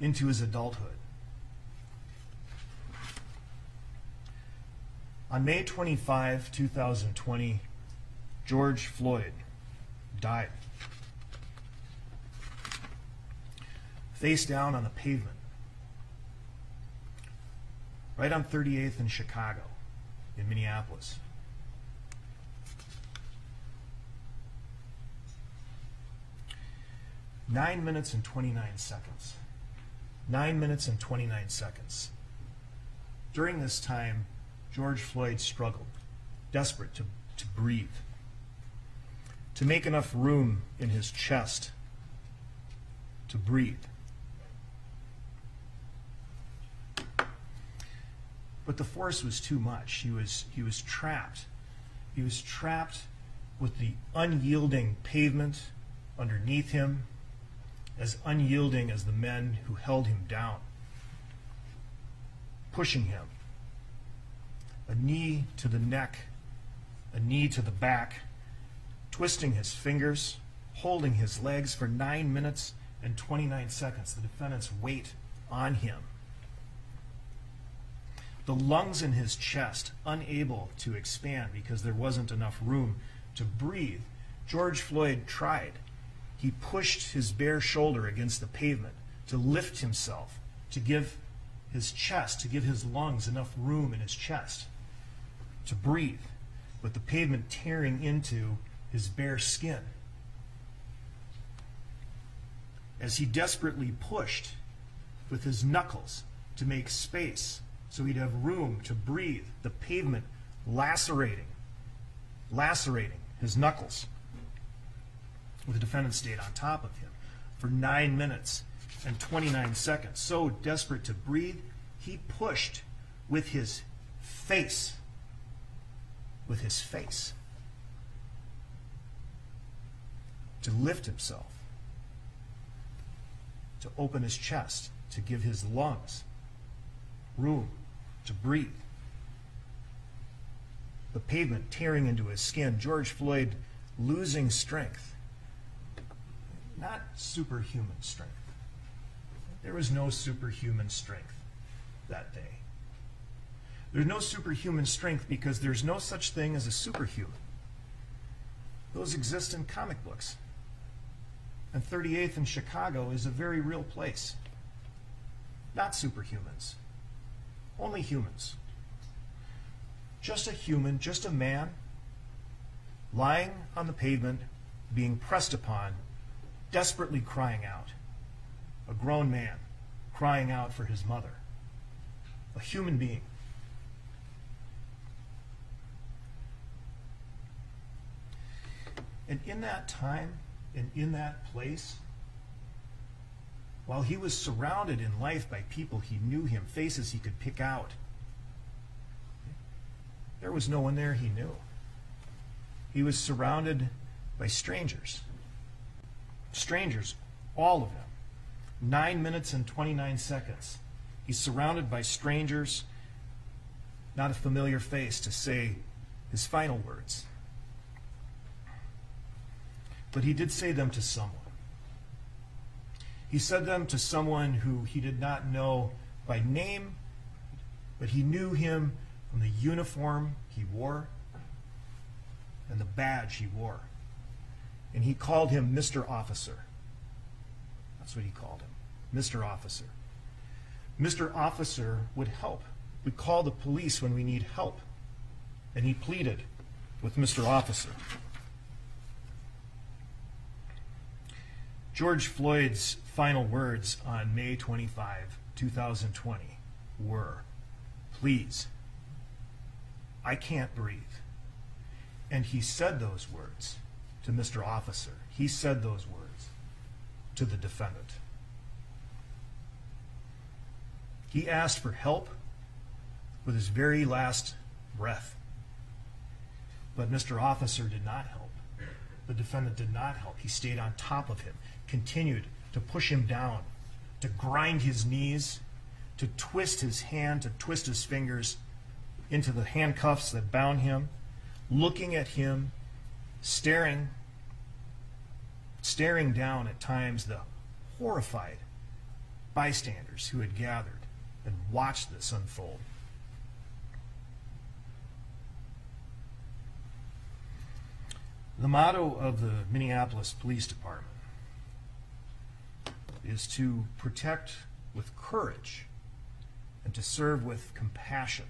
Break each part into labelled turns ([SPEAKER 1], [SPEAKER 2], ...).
[SPEAKER 1] into his adulthood. On May 25, 2020, George Floyd died, face down on the pavement, right on 38th in Chicago, in Minneapolis. Nine minutes and 29 seconds. 9 minutes and 29 seconds. During this time, George Floyd struggled, desperate to breathe, to make enough room in his chest to breathe. But the force was too much. He was trapped. He was trapped with the unyielding pavement underneath him, as unyielding as the men who held him down, pushing him. A knee to the neck, a knee to the back, twisting his fingers, holding his legs for 9 minutes and 29 seconds, the defendant's weight on him. The lungs in his chest unable to expand because there wasn't enough room to breathe. George Floyd tried. He pushed his bare shoulder against the pavement to lift himself, to give his chest, to give his lungs enough room in his chest to breathe, with the pavement tearing into his bare skin. As he desperately pushed with his knuckles to make space so he'd have room to breathe, the pavement lacerating his knuckles. The defendant stayed on top of him for 9 minutes and 29 seconds. So desperate to breathe, he pushed with his face, to lift himself, to open his chest, to give his lungs room to breathe. The pavement tearing into his skin, George Floyd losing strength. Not superhuman strength. There was no superhuman strength that day. There's no superhuman strength because there's no such thing as a superhuman. Those exist in comic books. And 38th in Chicago is a very real place. Not superhumans. Only humans. Just a human, just a man, lying on the pavement, being pressed upon, desperately crying out. A grown man crying out for his mother. A human being. And in that time, and in that place, while he was surrounded in life by people he knew him, faces he could pick out, there was no one there he knew. He was surrounded by strangers. Strangers, all of them. 9 minutes and 29 seconds. He's surrounded by strangers, not a familiar face to say his final words. But he did say them to someone. He said them to someone who he did not know by name, but he knew him from the uniform he wore and the badge he wore. And he called him Mr. Officer. That's what he called him, Mr. Officer. Mr. Officer would help. We call the police when we need help. And he pleaded with Mr. Officer. George Floyd's final words on May 25, 2020 were, "Please, I can't breathe." And he said those words to Mr. Officer. He said those words to the defendant. He asked for help with his very last breath. But Mr. Officer did not help. The defendant did not help. He stayed on top of him, continued to push him down, to grind his knees, to twist his hand, to twist his fingers into the handcuffs that bound him, looking at him, staring down at times, the horrified bystanders who had gathered and watched this unfold. The motto of the Minneapolis Police Department is to protect with courage and to serve with compassion.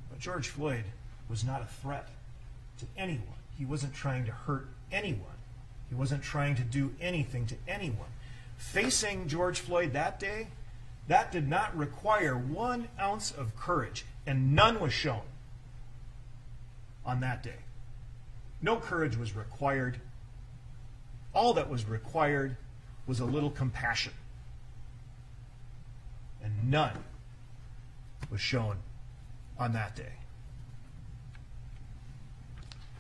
[SPEAKER 1] But George Floyd was not a threat to anyone. He wasn't trying to hurt anyone. He wasn't trying to do anything to anyone. Facing George Floyd that day, that did not require 1 ounce of courage, and none was shown on that day. No courage was required. All that was required was a little compassion. And none was shown on that day.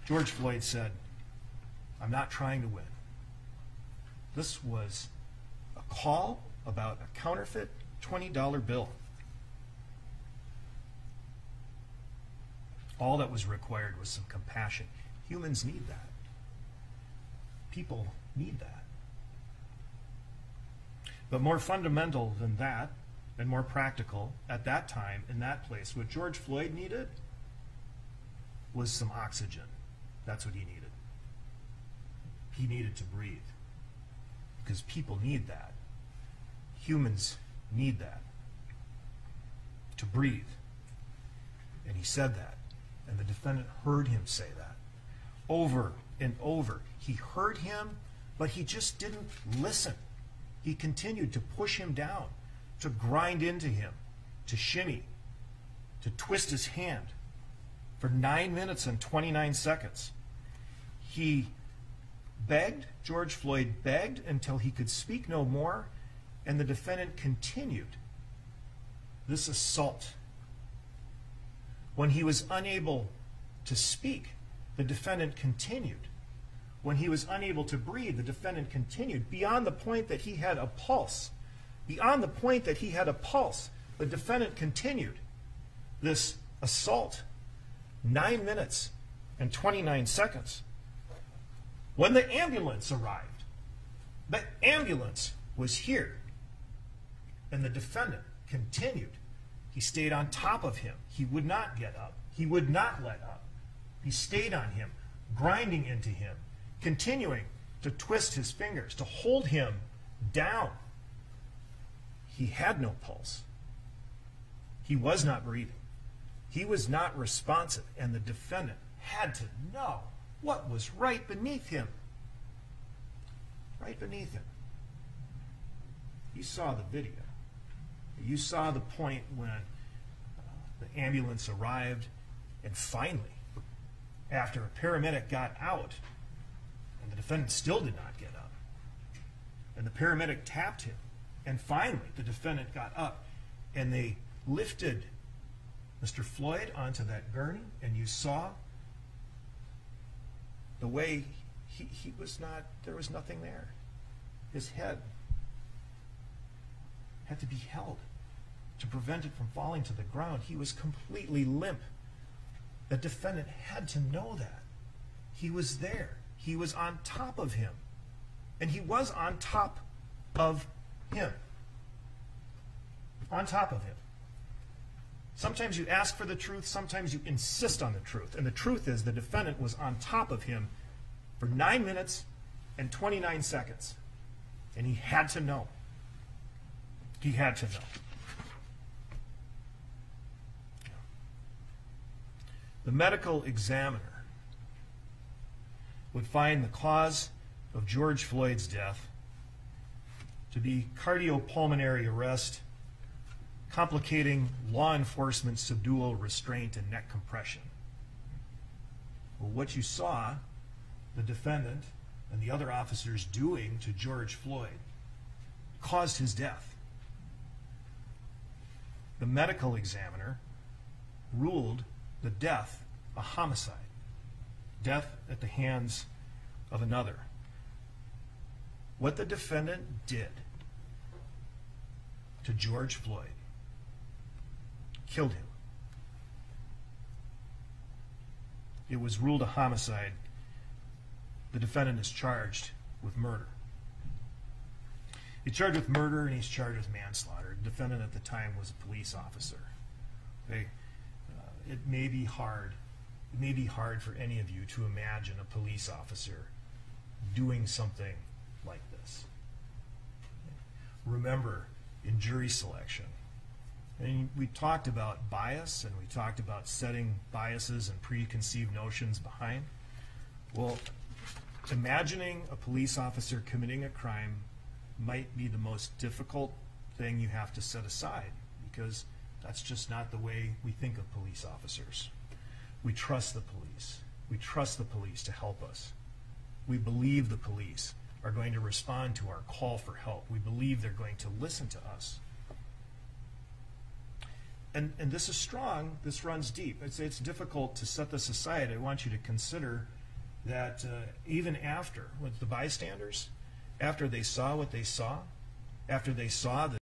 [SPEAKER 1] George Floyd said, "I'm not trying to win." This was a call about a counterfeit $20 bill. All that was required was some compassion. Humans need that. People need that. But more fundamental than that, and more practical at that time, in that place, what George Floyd needed was some oxygen. That's what he needed. He needed to breathe. Because people need that. Humans need that. To breathe. And he said that. And the defendant heard him say that. Over and over. He heard him, but he just didn't listen. He continued to push him down, to grind into him, to shimmy, to twist his hand for 9 minutes and 29 seconds. He begged, George Floyd begged until he could speak no more, and the defendant continued this assault. When he was unable to speak, the defendant continued. When he was unable to breathe, the defendant continued, beyond the point that he had a pulse. Beyond the point that he had a pulse, the defendant continued this assault. 9 minutes and 29 seconds. When the ambulance arrived, the ambulance was here, and the defendant continued. He stayed on top of him. He would not get up. He would not let up. He stayed on him, grinding into him, continuing to twist his fingers, to hold him down. He had no pulse. He was not breathing. He was not responsive, and the defendant had to know what was right beneath him. Right beneath him. You saw the video. You saw the point when the ambulance arrived, and finally, after a paramedic got out, and the defendant still did not get up, and the paramedic tapped him, and finally the defendant got up, and they lifted Mr. Floyd onto that gurney, and you saw the way he was not, there was nothing there. His head had to be held to prevent it from falling to the ground. He was completely limp. The defendant had to know that. He was there. He was on top of him. And he was on top of him. On top of him. Sometimes you ask for the truth, sometimes you insist on the truth. And the truth is the defendant was on top of him for 9 minutes and 29 seconds. And he had to know. He had to know. The medical examiner would find the cause of George Floyd's death to be cardiopulmonary arrest, complicating law enforcement subdual, restraint, and neck compression. Well, what you saw the defendant and the other officers doing to George Floyd caused his death. The medical examiner ruled the death a homicide, death at the hands of another. What the defendant did to George Floyd killed him. It was ruled a homicide. The defendant is charged with murder. He's charged with murder and he's charged with manslaughter. The defendant at the time was a police officer. Okay? It may be hard. It may be hard for any of you to imagine a police officer doing something like this. Remember, in jury selection, and we talked about bias and we talked about setting biases and preconceived notions behind. Well, imagining a police officer committing a crime might be the most difficult thing you have to set aside, because that's just not the way we think of police officers. We trust the police. We trust the police to help us. We believe the police are going to respond to our call for help. We believe they're going to listen to us. And this is strong. This runs deep. It's difficult to set this aside. I want you to consider that even after, with the bystanders, after they saw what they saw, after they saw the